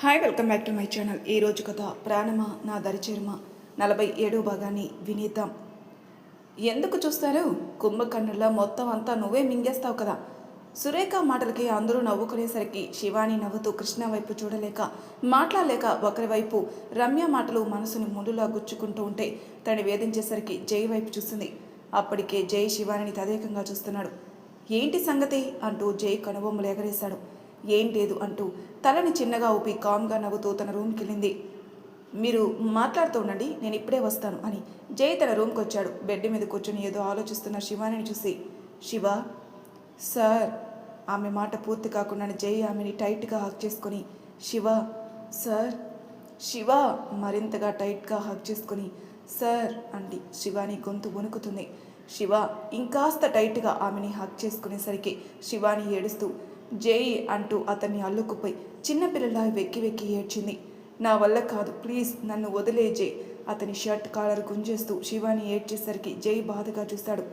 Hi, welcome back to my channel. ఈరోజు కథ ప్రాణమా నా దరిచేరమ 47వ భాగాన్ని వినేద్దాం. ఎందుకు చూస్తారు? కుంభకర్ణుల్లో మొత్తం అంతా నువ్వే మింగేస్తావు కదా. సురేఖ మాటలకి అందరూ నవ్వుకునేసరికి శివాని నవ్వుతూ కృష్ణ వైపు చూడలేక మాట్లాడలేక ఒకరి వైపు రమ్య మాటలు మనసుని ముళ్ళులా గుచ్చుకుంటూ ఉంటే తను వేధించేసరికి జై వైపు చూస్తుంది. అప్పటికే జై శివానిని తదేకంగా చూస్తున్నాడు. ఏంటి సంగతి అంటూ జై కనుబొమ్మలు ఎగరేశాడు. ఏం లేదు అంటూ తలని చిన్నగా ఊపి కామ్గా నవ్వుతూ తన రూమ్కి వెళ్ళింది. మీరు మాట్లాడుతూ ఉండండి, నేను ఇప్పుడే వస్తాను అని జై తన రూమ్కి వచ్చాడు. బెడ్ మీద కూర్చొని ఏదో ఆలోచిస్తున్న శివానిని చూసి, శివ సార్ ఆమె మాట పూర్తి కాకుండా జై ఆమెని టైట్గా హక్ చేసుకొని, శివ సార్ శివ మరింతగా టైట్గా హక్ చేసుకొని సార్ అండి శివాని గొంతు వణుకుతుంది. శివ ఇంకాస్త టైట్గా ఆమెని హక్ చేసుకునేసరికి శివాని ఏడుస్తూ జై అంటూ అతన్ని అల్లుకుపోయి చిన్నపిల్లలా వెక్కి వెక్కి ఏడ్చింది. నా వల్ల కాదు, ప్లీజ్ నన్ను వదిలే జై. అతని షర్ట్ కాలర్ గుంజేస్తూ శివాని ఏడ్చేసరికి జై బాధగా చూస్తాడు.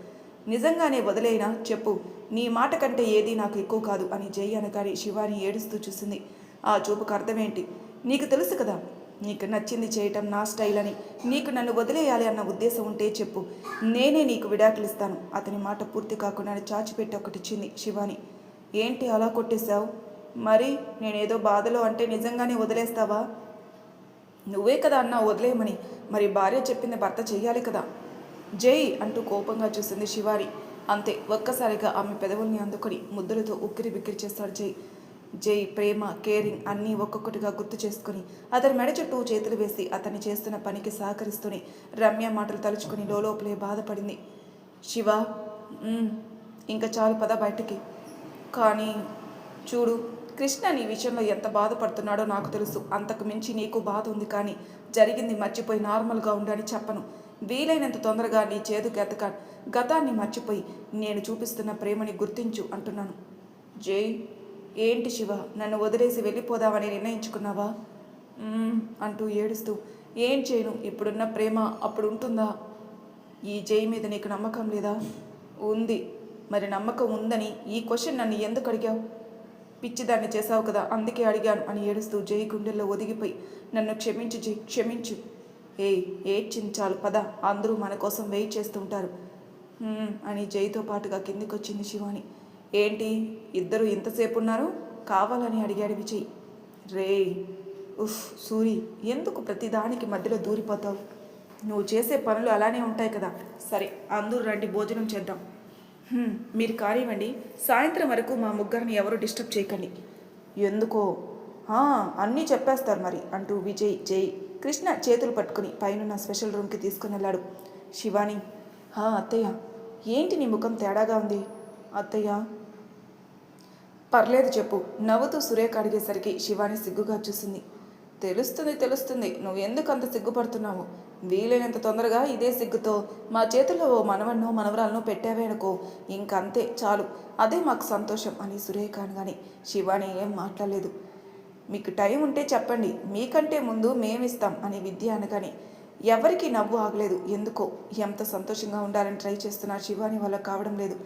నిజంగానే వదిలేనా చెప్పు, నీ మాట కంటే ఏది నాకు ఎక్కువ కాదు అని జై అనగానే శివాని ఏడుస్తూ చూసింది. ఆ చూపుకు అర్థమేంటి? నీకు తెలుసు కదా నీకు నచ్చింది చేయటం నా స్టైల్ అని. నీకు నన్ను వదిలేయాలి అన్న ఉద్దేశం ఉంటే చెప్పు, నేనే నీకు విడాకులు ఇస్తాను. అతని మాట పూర్తి కాకుండా చాచిపెట్టి ఒకటిచ్చింది శివాని. ఏంటి అలా కొట్టేశావు? మరి నేనేదో బాధలో అంటే నిజంగానే వదిలేస్తావా? నువ్వే కదా అన్నా వదిలేయమని. మరి భార్య చెప్పింది భర్త చెయ్యాలి కదా. జై అంటూ కోపంగా చూసింది శివాని. అంతే, ఒక్కసారిగా ఆమె పెదవుల్ని అందుకొని ముద్దులతో ఉక్కిరి బిక్కిరి చేస్తాడు జై. జై ప్రేమ, కేరింగ్ అన్నీ ఒక్కొక్కటిగా గుర్తు చేసుకుని అతని మెడ చుట్టూ చేతులు వేసి అతన్ని చేస్తున్న పనికి సహకరిస్తూనే రమ్య మాటలు తలుచుకుని లోపలే బాధపడింది. శివ ఇంకా చాలు, పద బయటికి. కానీ చూడు, కృష్ణ నీ విషయంలో ఎంత బాధపడుతున్నాడో నాకు తెలుసు. అంతకు మించి నీకు బాధ ఉంది. కానీ జరిగింది మర్చిపోయి నార్మల్గా ఉండని చెప్పను. వీలైనంత తొందరగా నీ చేదుకు గతాన్ని మర్చిపోయి నేను చూపిస్తున్న ప్రేమని గుర్తించు అంటున్నాను. జై ఏంటి శివ, నన్ను వదిలేసి వెళ్ళిపోదామని నిర్ణయించుకున్నావా అంటూ ఏడుస్తూ, ఏం చేయను, ఇప్పుడున్న ప్రేమ అప్పుడు ఉంటుందా? ఈ జై మీద నీకు నమ్మకం లేదా? ఉంది. మరి నమ్మకం ఉందని ఈ క్వశ్చన్ నన్ను ఎందుకు అడిగావు? పిచ్చిదాన్ని చేశావు కదా, అందుకే అడిగాను అని ఏడుస్తూ జై గుండెల్లో ఒదిగిపోయి, నన్ను క్షమించు జై, క్షమించు. ఏడ్చింది చాలు, పద, అందరూ మన కోసం వెయిట్ చేస్తుంటారు అని జైతో పాటుగా కిందికి వచ్చింది శివాని. ఏంటి ఇద్దరు ఇంతసేపు ఉన్నారు? కావాలని అడిగాడు విజయ్. రే సూరి, ఎందుకు ప్రతిదానికి మధ్యలో దూరిపోతావు? నువ్వు చేసే పనులు అలానే ఉంటాయి కదా. సరే అందరూ రండి, భోజనం చేద్దాం. మీరు కానివ్వండి, సాయంత్రం వరకు మా ముగ్గురిని ఎవరు డిస్టర్బ్ చేయకండి. ఎందుకో? అన్నీ చెప్పేస్తారు మరి అంటూ విజయ్ జై కృష్ణ చేతులు పట్టుకుని పైన స్పెషల్ రూమ్కి తీసుకుని వెళ్ళాడు. శివాని, అత్తయ్య ఏంటి నీ ముఖం తేడాగా ఉంది? అత్తయ్య పర్లేదు చెప్పు. నవ్వుతూ సురేఖ అడిగేసరికి శివాని సిగ్గుగా చూసింది. తెలుస్తుంది, నువ్వు ఎందుకు అంత సిగ్గుపడుతున్నావు? వీలైనంత తొందరగా ఇదే సిగ్గుతో మా చేతుల్లో ఓ మనవన్నో మనవరాలను పెట్టావే అనుకో, ఇంకంతే చాలు, అదే మాకు సంతోషం అని సురేఖ అనగానే శివాని ఏం మాట్లాడలేదు. మీకు టైం ఉంటే చెప్పండి, మీకంటే ముందు మేమిస్తాం అని విద్య అనగానే ఎవరికి నవ్వు ఆగలేదు. ఎందుకో ఎంత సంతోషంగా ఉండాలని ట్రై చేస్తున్నా శివాని వల్ల కావడం లేదు.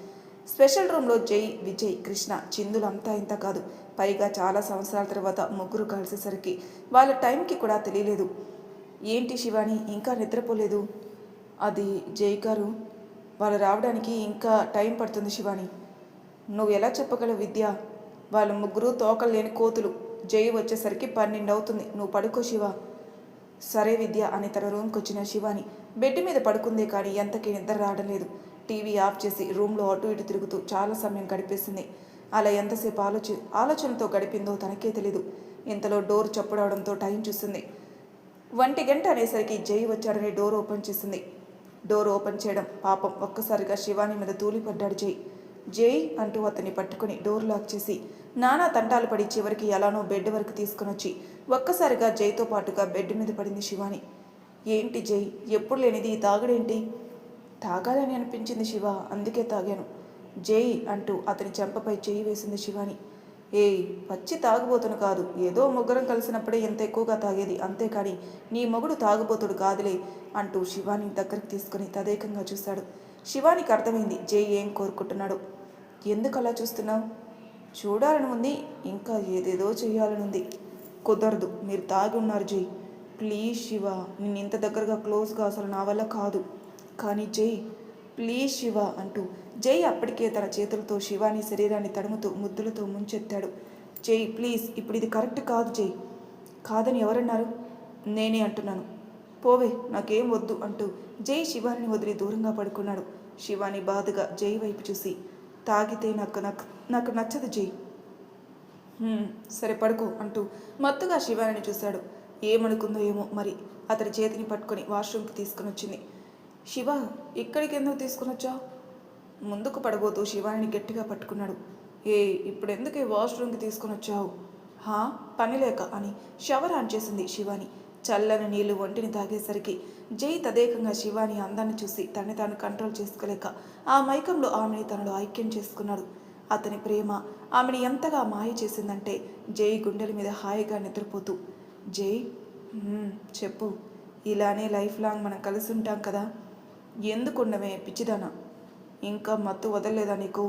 స్పెషల్ రూమ్లో జై, విజయ్, కృష్ణ, చిందులు అంతా ఇంత కాదు. పైగా చాలా సంవత్సరాల తర్వాత ముగ్గురు కలిసేసరికి వాళ్ళ టైంకి కూడా తెలియలేదు. ఏంటి శివాని ఇంకా నిద్రపోలేదు? అది జై గారు, వాళ్ళు రావడానికి ఇంకా టైం పడుతుంది శివాని. నువ్వు ఎలా చెప్పగలవు విద్య? వాళ్ళ ముగ్గురు తోకలు లేని కోతులు. జై వచ్చేసరికి 12 అవుతుంది. నువ్వు పడుకో శివ. సరే విద్య అని తన రూమ్కి వచ్చిన శివాని బెడ్ మీద పడుకుందే కానీ ఎంతకీ నిద్ర రావడం లేదు. టీవీ ఆఫ్ చేసి రూమ్లో అటు ఇటు తిరుగుతూ చాలా సమయం గడిపేసింది. అలా ఎంతసేపు ఆలోచనతో గడిపిందో తనకే తెలీదు. ఇంతలో డోర్ చప్పుడవడంతో టైం చూసింది. 1 గంట అనేసరికి జై వచ్చాడని డోర్ ఓపెన్ చేసింది. డోర్ ఓపెన్ చేయడం పాపం ఒక్కసారిగా శివాని మీద తూలిపడ్డాడు జై. జై అంటూ అతన్ని పట్టుకుని డోర్ లాక్ చేసి నానా తంటాలు పడి చివరికి ఎలానో బెడ్ వరకు తీసుకుని వచ్చి ఒక్కసారిగా జైతో పాటుగా బెడ్ మీద పడింది శివాని. ఏంటి జై, ఎప్పుడు లేనిది ఈ తాగడేంటి? తాగాలని అనిపించింది శివ, అందుకే తాగాను. జై అంటూ అతని చెంపపై చేయి వేసింది శివాని. పచ్చి తాగుబోతును కాదు, ఏదో ముగ్గురం కలిసినప్పుడే ఎంత ఎక్కువగా తాగేది, అంతేకాని నీ మొగుడు తాగుబోతుడు కాదులే అంటూ శివాని దగ్గరికి తీసుకుని తదేకంగా చూశాడు. శివానికి అర్థమైంది జై ఏం కోరుకుంటున్నాడు. ఎందుకు అలా చూస్తున్నావు? చూడాలని ఉంది, ఇంకా ఏదేదో చేయాలనుంది. కుదరదు, మీరు తాగి ఉన్నారు జై. ప్లీజ్ శివ, నేను ఇంత దగ్గరగా క్లోజ్గా అసలు నా వల్ల కాదు. కానీ జై, ప్లీజ్ శివ అంటూ జై అప్పటికే తన చేతులతో శివాని శరీరాన్ని తడుముతూ ముద్దులతో ముంచెత్తాడు. జై ప్లీజ్, ఇప్పుడు ఇది కరెక్ట్ కాదు జై. కాదని ఎవరన్నారు? నేనే అంటున్నాను. పోవే, నాకేం వద్దు అంటూ జై శివాని వదిలి దూరంగా పడుకున్నాడు. శివాని బాధగా జై వైపు చూసి, తాగితే నాకు నచ్చదు జై. సరే పడుకో అంటూ మత్తుగా శివాని చూశాడు. ఏమనుకుందో ఏమో మరి. అతని చేతిని పట్టుకొని వాష్రూమ్కి తీసుకుని వచ్చింది. శివ, ఇక్కడికి ఎందుకు తీసుకుని వచ్చావు? ముందుకు పడబోతూ శివాని గట్టిగా పట్టుకున్నాడు. ఇప్పుడెందుకే వాష్రూమ్కి తీసుకుని వచ్చావు? పని లేక అని షవర్ ఆన్ చేసింది శివాని. చల్లని నీళ్లు ఒంటిని తాగేసరికి జై తదేకంగా శివాని అందాన్ని చూసి తనని తాను కంట్రోల్ చేసుకోలేక ఆ మైకంలో ఆమెని తనలో ఐక్యం చేసుకున్నాడు. అతని ప్రేమ ఆమెని ఎంతగా మాయ చేసిందంటే జై గుండెల మీద హాయిగా నిద్రపోతూ, జై చెప్పు, ఇలానే లైఫ్ లాంగ్ మనం కలిసి ఉంటాం కదా? ఎందుకుండమే పిచ్చిదానా, ఇంకా మత్తు వదలలేదా నీకు?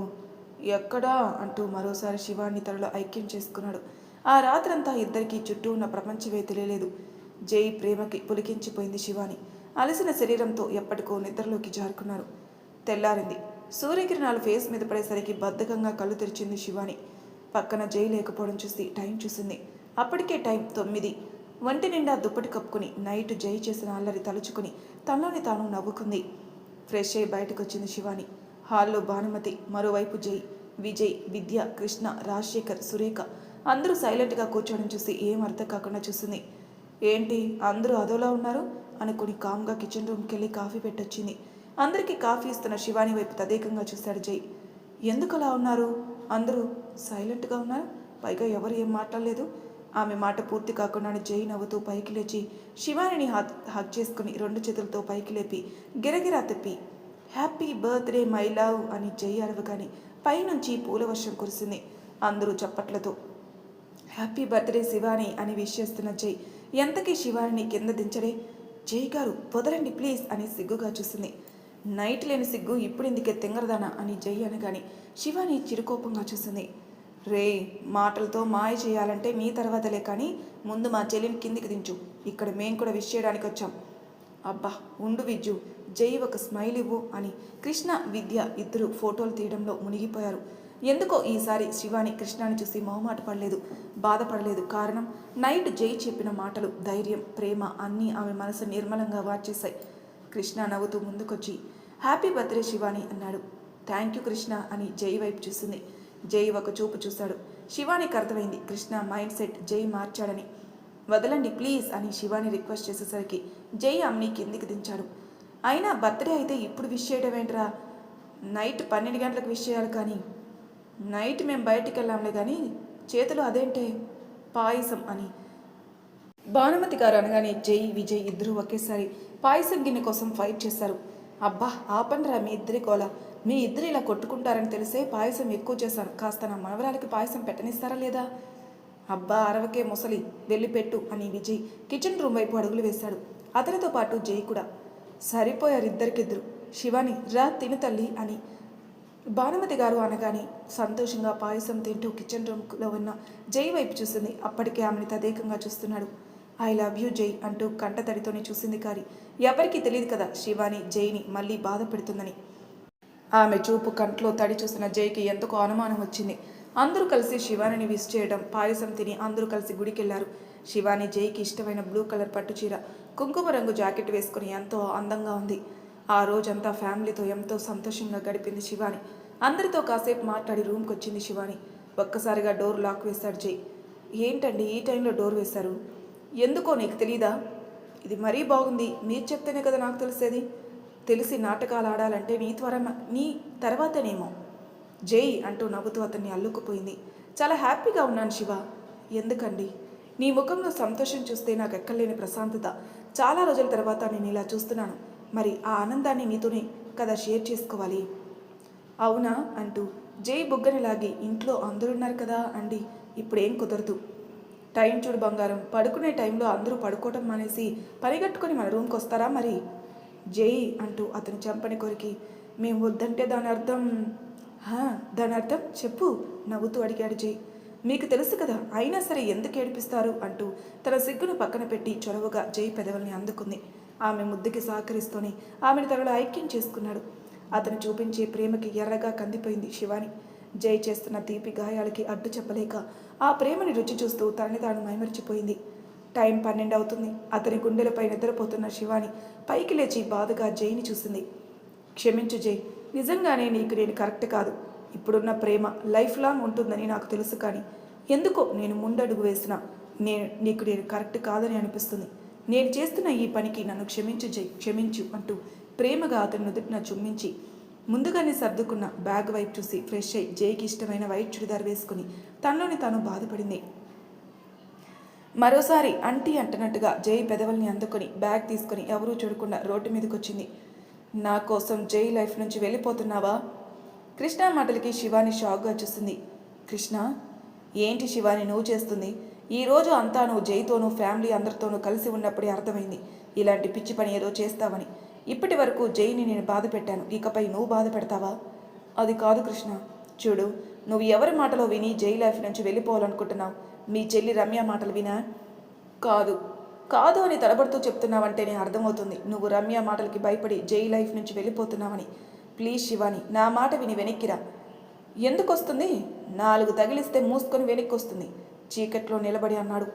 ఎక్కడా అంటూ మరోసారి శివాన్ని తనలో ఐక్యం చేసుకున్నాడు. ఆ రాత్రంతా ఇద్దరికీ చుట్టూ ఉన్న ప్రపంచమే తెలియలేదు. జై ప్రేమకి పులికించిపోయింది శివాని. అలసిన శరీరంతో ఎప్పటికో నిద్రలోకి జారుకున్నారు. తెల్లారింది. సూర్యకిరణాలు ఫేస్ మీద పడేసరికి బద్ధకంగా కళ్ళు తెరిచింది శివాని. పక్కన జై లేకపోవడం చూసి టైం చూసింది. అప్పటికే టైం 9. ఒంటి నిండా దుప్పటి కప్పుకుని నైట్ జై చేసిన అల్లరి తలుచుకుని తనలోని తాను నవ్వుకుంది. ఫ్రెష్ అయి బయటకు వచ్చింది శివాని. హాల్లో భానుమతి, మరోవైపు జై, విజయ్, విద్య, కృష్ణ, రాజశేఖర్, సురేఖ అందరూ సైలెంట్గా కూర్చోవడం చూసి ఏం అర్థం కాకుండా చూసింది. ఏంటి అందరూ అదోలా ఉన్నారు అనుకుని కామ్గా కిచెన్ రూమ్కి వెళ్ళి కాఫీ పెట్టొచ్చింది. అందరికీ కాఫీ ఇస్తున్న శివాని వైపు తదేకంగా చూశాడు జై. ఎందుకు అలా ఉన్నారు? అందరూ సైలెంట్గా ఉన్నారు, పైగా ఎవరు ఏం మాట్లాడలేదు. ఆమె మాట పూర్తి కాకుండానే జై నవ్వుతూ పైకి లేచి శివానిని హగ్ చేసుకుని 2 చేతులతో పైకి లేపి గిరగిరా తిప్పి హ్యాపీ బర్త్డే మై లవ్ అని జై అరవగానే పైనుంచి పూల వర్షం కురిసింది. అందరూ చప్పట్లతో హ్యాపీ బర్త్డే శివాని అని విష్ చేస్తున్న జై ఎంతకీ శివాని కింద దించడే. జై గారు వదలండి ప్లీజ్ అని సిగ్గుగా చూసింది. నైట్ లేని సిగ్గు ఇప్పుడు ఇందుకే తెంగరదానా అని జై అనగానే శివాని చిరుకోపంగా చూసింది. రే, మాటలతో మాయ చేయాలంటే నీ తర్వాతలే, కానీ ముందు మా చెల్లిని కిందికి దించు. ఇక్కడ మేం కూడా విష్ చేయడానికి వచ్చాం. అబ్బా ఉండు విజ్జు, జై ఒక స్మైల్ ఇవ్వు అని కృష్ణ, విద్య ఇద్దరు ఫోటోలు తీయడంలో మునిగిపోయారు. ఎందుకో ఈసారి శివాని కృష్ణని చూసి మొహమాట పడలేదు, బాధపడలేదు. కారణం నైట్ జై చెప్పిన మాటలు, ధైర్యం, ప్రేమ అన్నీ ఆమె మనసు నిర్మలంగా వార్చేశాయి. కృష్ణ నవ్వుతూ ముందుకొచ్చి హ్యాపీ బర్త్డే శివాని అన్నాడు. థ్యాంక్ యూ కృష్ణ అని జై వైపు చూసింది. జై ఒక చూపు చూశాడు. శివానికి అర్థమైంది కృష్ణ మైండ్ సెట్ జై మార్చాడని. వదలండి ప్లీజ్ అని శివాని రిక్వెస్ట్ చేసేసరికి జై అమ్ని కిందికి దించాడు. అయినా బర్త్డే అయితే ఇప్పుడు విష్ చేయడం ఏంట్రా? నైట్ 12 గంటలకు విష్ చేయాలి, కానీ నైట్ మేము బయటికి వెళ్ళాంలే, కానీ చేతులు అదేంటే పాయసం అని భానుమతి గారు అనగానే జై, విజయ్ ఇద్దరూ ఒకేసారి పాయసం గిన్నె కోసం ఫైట్ చేశారు. అబ్బా ఆపండిరా మీ ఇద్దరి గోల, మీ ఇద్దరు ఇలా కొట్టుకుంటారని తెలిసే పాయసం ఎక్కువ చేశాను. కాస్త నా మనవరాలకి పాయసం పెట్టనిస్తారా లేదా? అబ్బా అరవకే ముసలి, వెళ్ళి పెట్టు అని విజయ్ కిచెన్ రూమ్ వైపు అడుగులు వేశాడు. అతనితో పాటు జై కూడా. సరిపోయారు ఇద్దరికిద్దరు. శివాని రా తిను తల్లి అని భానుమతి గారు అనగానే సంతోషంగా పాయసం తింటూ కిచెన్ రూమ్లో ఉన్న జై వైపు చూసింది. అప్పటికే ఆమెను తదేకంగా చూస్తున్నాడు. ఐ లవ్ యూ జై అంటూ కంటతడితోనే చూసింది. కానీ ఎవరికీ తెలియదు కదా శివాని జైని మళ్ళీ బాధ పెడుతుందని. ఆమె చూపు కంట్లో తడి చూసిన జైకి ఎంతకో అనుమానం వచ్చింది. అందరూ కలిసి శివానిని విష్ చేయడం, పాయసం తిని అందరూ కలిసి గుడికెళ్లారు. శివాని జైకి ఇష్టమైన బ్లూ కలర్ పట్టుచీర, కుంకుమ రంగు జాకెట్ వేసుకుని ఎంతో అందంగా ఉంది. ఆ రోజంతా ఫ్యామిలీతో ఎంతో సంతోషంగా గడిపింది శివాని. అందరితో కాసేపు మాట్లాడి రూమ్కి వచ్చింది శివాని. ఒక్కసారిగా డోర్ లాక్ వేశాడు జై. ఏంటండి ఈ టైంలో డోర్ వేశారు? ఎందుకో నీకు తెలీదా? ఇది మరీ బాగుంది, మీరు చెప్తేనే కదా నాకు తెలిసేది. తెలిసి నాటకాలు ఆడాలంటే నీ తర్వాతనేమో జై అంటూ నవ్వుతూ అతన్ని అల్లుకుపోయింది. చాలా హ్యాపీగా ఉన్నాను శివ. ఎందుకండి? నీ ముఖంలో సంతోషం చూస్తే నాకు ఎక్కలేని ప్రశాంతత. చాలా రోజుల తర్వాత నేను ఇలా చూస్తున్నాను. మరి ఆ ఆనందాన్ని నీతోనే కదా షేర్ చేసుకోవాలి. అవునా అంటూ జై బుగ్గని లాగి, ఇంట్లో అందరున్నారు కదా అండి, ఇప్పుడేం కుదరదు. టైం చూడు బంగారం, పడుకునే టైంలో అందరూ పడుకోవటం మానేసి పరిగెట్టుకొని మన రూమ్కి వస్తారా మరి? జై అంటూ అతను చెంపని కొరికి, మేము వద్దంటే దాని అర్థం చెప్పు నవ్వుతూ అడిగాడు జై. మీకు తెలుసు కదా, అయినా సరే ఎందుకు ఏడిపిస్తారు అంటూ తన సిగ్గును పక్కన పెట్టి చొరవగా జై పెదవుల్ని అందుకుంది. ఆమె ముద్దుకి సహకరిస్తూనే ఆమెను తనలో ఐక్యం చేసుకున్నాడు. అతను చూపించే ప్రేమకి ఎర్రగా కందిపోయింది శివాని. జై చేస్తున్న తీపి గాయాలకి అడ్డు చెప్పలేక ఆ ప్రేమని రుచి చూస్తూ తనని తాను మైమరిచిపోయింది. టైం 12 అవుతుంది. అతని గుండెలపై నిద్రపోతున్న శివాని పైకి లేచి బాధగా జైని చూసింది. క్షమించు జై, నిజంగానే నీకు నేను కరెక్ట్ కాదు. ఇప్పుడున్న ప్రేమ లైఫ్ లాంగ్ ఉంటుందని నాకు తెలుసు, కానీ ఎందుకో నేను ముందడుగు వేసినా నీకు నేను కరెక్ట్ కాదని అనిపిస్తుంది. నేను చేస్తున్న ఈ పనికి నన్ను క్షమించు జై, క్షమించు అంటూ ప్రేమగా అతని నుదుటిన చుమ్మించి ముందుగానే సర్దుకున్న బ్యాగ్ వైపు చూసి ఫ్రెష్ అయి జైకి ఇష్టమైన వైట్ చుడిదార్ వేసుకుని తనలోని తాను బాధపడింది. మరోసారి అంటీ అంటున్నట్టుగా జై పెదవుల్ని అందుకొని బ్యాగ్ తీసుకుని ఎవరూ చూడకుండా రోడ్డు మీదకి వచ్చింది. నా కోసం జై లైఫ్ నుంచి వెళ్ళిపోతున్నావా? కృష్ణ మాటలకి శివాని షాక్గా చూసింది. కృష్ణ, ఏంటి శివాని నువ్వు చేస్తుంది? ఈరోజు అంతా నువ్వు జైతోనూ ఫ్యామిలీ అందరితోనూ కలిసి ఉన్నప్పుడే అర్థమైంది ఇలాంటి పిచ్చి పని ఏదో చేస్తావని. ఇప్పటి వరకు జైని నేను బాధ పెట్టాను, ఇకపై నువ్వు బాధ పెడతావా? అది కాదు కృష్ణ, చూడు, నువ్వు ఎవరి మాటలో విని జై లైఫ్ నుంచి వెళ్ళిపోవాలనుకుంటున్నావు? మీ చెల్లి రమ్య మాటలు వినా? కాదు కాదు అని తడబడుతూ చెప్తున్నావంటేనే అర్థమవుతుంది నువ్వు రమ్య మాటలకి భయపడి జై లైఫ్ నుంచి వెళ్ళిపోతున్నావని. ప్లీజ్ శివాని, నా మాట విని వెనక్కిరా. ఎందుకు వస్తుంది? 4 తగిలిస్తే మూసుకొని వెనక్కి వస్తుంది, చీకట్లో నిలబడి అన్నాడు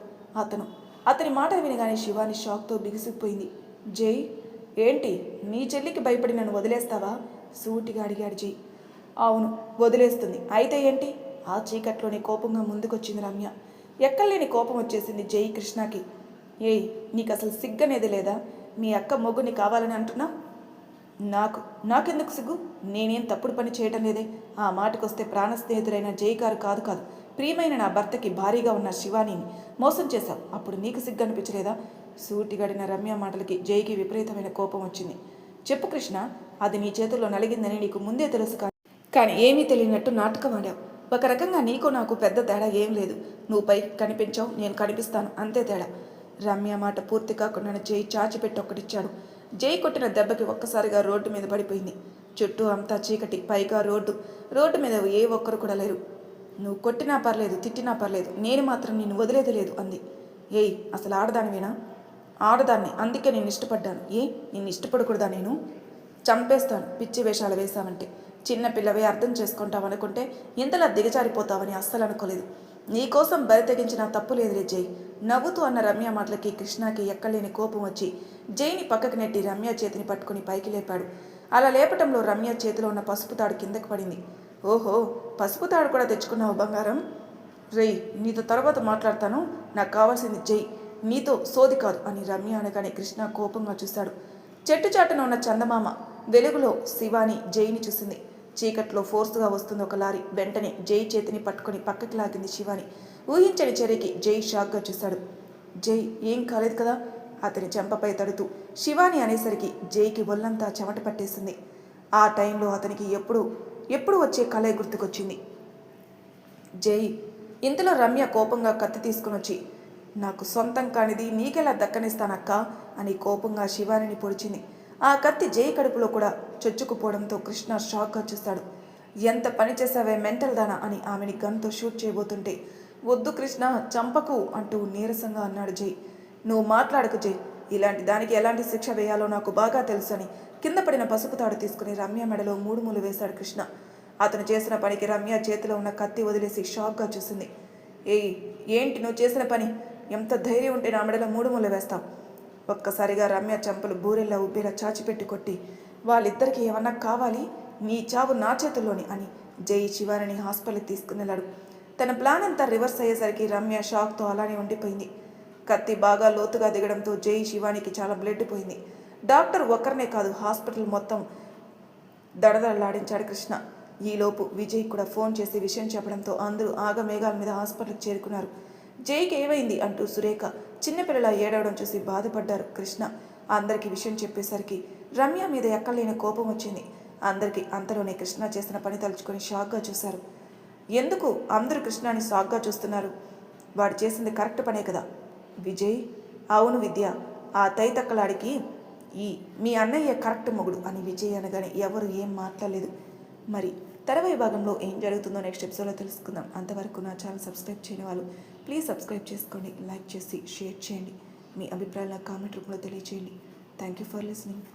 అతను. అతని మాటలు వినగానే శివాని షాక్తో బిగిసిపోయింది. జై, ఏంటి నీ చెల్లికి భయపడి నన్ను వదిలేస్తావా? సూటిగా అడిగాడు జై. అవును, వదిలేస్తుంది. అయితే ఏంటి? ఆ చీకట్లోనే కోపంగా ముందుకొచ్చింది రమ్య. ఎక్కలేని కోపం వచ్చేసింది జై కృష్ణకి. ఏయ్, నీకు అసలు సిగ్గనేది లేదా? మీ అక్క మొగ్గుని కావాలని అంటున్నా? నాకెందుకు సిగ్గు? నేనేం తప్పుడు పని చేయటం లేదే. ఆ మాటకొస్తే ప్రాణ స్నేహితుడైన జై గారు కాదు ప్రియమైన నా భర్తకి భారీగా ఉన్న శివానీని మోసం చేశావు. అప్పుడు నీకు సిగ్గు అనిపించలేదా? సూటిగడిన రమ్య మాటలకి జైకి విపరీతమైన కోపం వచ్చింది. చెప్పు కృష్ణ, అది నీ చేతుల్లో నలిగిందని నీకు ముందే తెలుసు, కానీ ఏమీ తెలియనట్టు నాటకం ఆడావు. ఒక రకంగా నీకు నాకు పెద్ద తేడా ఏం లేదు. నువ్వు పైకి కనిపించావు, నేను కనిపిస్తాను, అంతే తేడా. రమ్య మాట పూర్తి కాకుండా జై చాచిపెట్టి ఒక్కటిచ్చాడు. జై కొట్టిన దెబ్బకి ఒక్కసారిగా రోడ్డు మీద పడిపోయింది. చుట్టూ అంతా చీకటి, పైగా రోడ్డు మీద ఏ ఒక్కరు కూడా లేరు. నువ్వు కొట్టినా పర్లేదు, తిట్టినా పర్లేదు, నేను మాత్రం నిన్ను వదిలేది లేదు అంది. ఏయ్, అసలు ఆడదానివేనా? ఆడదాన్ని, అందుకే నేను ఇష్టపడ్డాను. నిన్ను ఇష్టపడకూడదా? నేను చంపేస్తాను పిచ్చి వేషాలు వేశావంటే. చిన్నపిల్లవే అర్థం చేసుకుంటావనుకుంటే ఇంతలా దిగజారిపోతావని అస్సలు అనుకోలేదు. నీకోసం బరి తెగించిన తప్పు లేదులే జై. నవ్వుతూ అన్న రమ్య మాటలకి కృష్ణకి ఎక్కలేని కోపం వచ్చి జైని పక్కకి నెట్టి రమ్య చేతిని పట్టుకుని పైకి లేపాడు. అలా లేపటంలో రమ్య చేతిలో ఉన్న పసుపు తాడు కిందకి పడింది. ఓహో, పసుపు తాడు కూడా తెచ్చుకున్నావు బంగారం? రేయ్, నీతో తర్వాత మాట్లాడతాను, నాకు కావాల్సింది జై, నీతో సోది కాదు అని రమ్య అనగానే కృష్ణ కోపంగా చూశాడు. చెట్టు చాటున ఉన్న చందమామ వెలుగులో శివాని జైని చూసింది. చీకట్లో ఫోర్స్గా వస్తుంది ఒక లారీ. వెంటనే జై చేతిని పట్టుకొని పక్కకి లాగింది శివాని. ఊహించని చర్యకి జై షాక్గా చూశాడు. జై, ఏం కాలేదు కదా? అతని చెంపపై తడుతూ శివాని అనేసరికి జైకి ఒళ్ళంతా చెమట పట్టేసింది. ఆ టైంలో అతనికి ఎప్పుడు వచ్చే కళ గుర్తుకొచ్చింది. జై, ఇంతలో రమ్య కోపంగా కత్తి తీసుకుని వచ్చి, నాకు సొంతం కానిది నీకెలా దక్కనిస్తానక్కా అని కోపంగా శివానిని పొడిచింది. ఆ కత్తి జై కడుపులో కూడా చొచ్చుకుపోవడంతో కృష్ణ షాక్గా చూస్తాడు. ఎంత పని చేసావే మెంటల్ దానా అని ఆమెని గన్తో షూట్ చేయబోతుంటే, వద్దు కృష్ణ, చంపకు అంటూ నీరసంగా అన్నాడు జై. నువ్వు మాట్లాడకు జై, ఇలాంటి దానికి ఎలాంటి శిక్ష వేయాలో నాకు బాగా తెలుసు అని కింద పడిన పసుపు తాడు తీసుకుని రమ్య మెడలో 3 ముళ్ళు వేశాడు కృష్ణ. అతను చేసిన పనికి రమ్య చేతిలో ఉన్న కత్తి వదిలేసి షాక్గా చూసింది. ఏయ్, ఏంటి నువ్వు చేసిన పని? ఎంత ధైర్యం ఉంటే నా మెడలో 3 ముళ్ళు వేస్తావు? ఒక్కసారిగా రమ్య చెంపలు బూరెల్లా ఉబ్బేలా చాచిపెట్టి కొట్టి, వాళ్ళిద్దరికీ ఏమన్నా కావాలి? నీ చావు నా చేతుల్లోని అని జై శివానిని హాస్పిటల్కి తీసుకుని వెళ్ళాడు. తన ప్లాన్ అంతా రివర్స్ అయ్యేసరికి రమ్య షాక్తో అలానే ఉండిపోయింది. కత్తి బాగా లోతుగా దిగడంతో జై శివానికి చాలా బ్లడ్ పోయింది. డాక్టర్ ఒక్కరినే కాదు, హాస్పిటల్ మొత్తం దడదడలాడించాడు కృష్ణ. ఈలోపు విజయ్ కూడా ఫోన్ చేసి విషయం చెప్పడంతో అందరూ ఆగమేఘాల మీద హాస్పిటల్కి చేరుకున్నారు. జైకి ఏమైంది అంటూ సురేఖ చిన్నపిల్లల ఏడవడం చూసి బాధపడ్డారు కృష్ణ. అందరికీ విషయం చెప్పేసరికి రమ్య మీద ఎక్కలేని కోపం వచ్చింది అందరికీ. అంతలోనే కృష్ణ చేసిన పని తలుచుకొని షాక్గా చూశారు. ఎందుకు అందరూ కృష్ణని షాక్గా చూస్తున్నారు? వాడు చేసింది కరెక్ట్ పనే కదా విజయ్. అవును విద్య, ఆ తైతక్కలాడికి మీ అన్నయ్య కరెక్ట్ మొగుడు అని విజయ్ అనగానే ఎవరు ఏం మాట్లాడలేదు. మరి తర్వాయి భాగంలో ఏం జరుగుతుందో నెక్స్ట్ ఎపిసోడ్లో తెలుసుకుందాం. అంతవరకు నా ఛానల్ సబ్స్క్రైబ్ చేయని వాళ్ళు ప్లీజ్ సబ్స్క్రైబ్ చేసుకోండి, లైక్ చేసి షేర్ చేయండి, మీ అభిప్రాయాల కామెంట్ రూపంలో తెలియజేయండి. Thank you for listening.